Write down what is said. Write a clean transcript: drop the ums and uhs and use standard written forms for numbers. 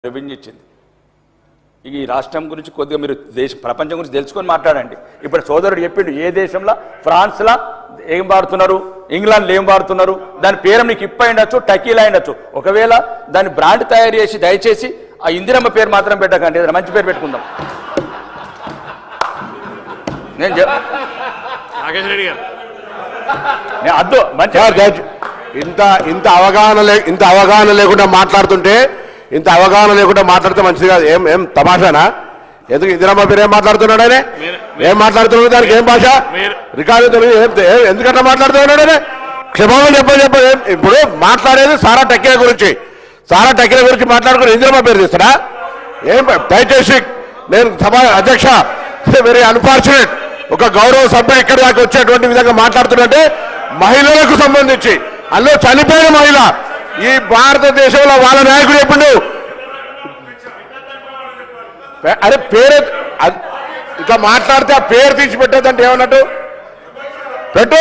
Revenue ఇచ్చింది. ఈ రాష్ట్రం గురించి కొద్దిగా మీరు ప్రపంచం గురించి తెలుసుకొని మాట్లాడండి. ఇప్పుడు సోదరుడు చెప్పిండు ఏ దేశంలో ఫ్రాన్స్లో ఏం వాడుతున్నారు, ఇంగ్లాండ్లో ఏం వాడుతున్నారు, దాని పేరు మీకు ఇప్ప ఉండొచ్చు, టకీలా ఉండొచ్చు. ఒకవేళ దాని బ్రాండ్ తయారు చేసి దయచేసి ఆ ఇందిరమ్మ పేరు మాత్రం పెట్టకండి, ఏదైనా మంచి పేరు పెట్టుకుందాం. నేను అద్దు మంచి ఇంత అవగాహన లేకుండా మాట్లాడుతుంటే మంచిది కాదు. ఏం తమాషానా? ఎందుకు ఇందిరమ్మ పేరు ఏం మాట్లాడుతున్నాడు ఆయన? ఏం మాట్లాడుతున్నాడు? దానికి ఏం భాష రికార్డు ఎందుకంటే మాట్లాడుతున్నాడు ఆయన? క్షమాపణ చెప్ప ఇప్పుడు మాట్లాడేది సారా టక్కిల గురించి మాట్లాడుకుని ఇందిరమ్మ పేరు తీస్తాడా? ఏం దయచేసి నేను సభ అధ్యక్ష, వెరీ అన్ఫార్చునేట్, ఒక గౌరవ సభ్యుడు ఇక్కడి దాకా వచ్చేటువంటి విధంగా మాట్లాడుతున్నట్టే మహిళలకు సంబంధించి, అందులో చనిపోయిన మహిళ ఈ భారతదేశంలో వాళ్ళ నాయకుడు ఎప్పుడు అరే పేరు ఇట్లా మాట్లాడితే ఆ పేరు తీసి పెట్టేదంటే ఏమన్నట్టు? పెట్టు.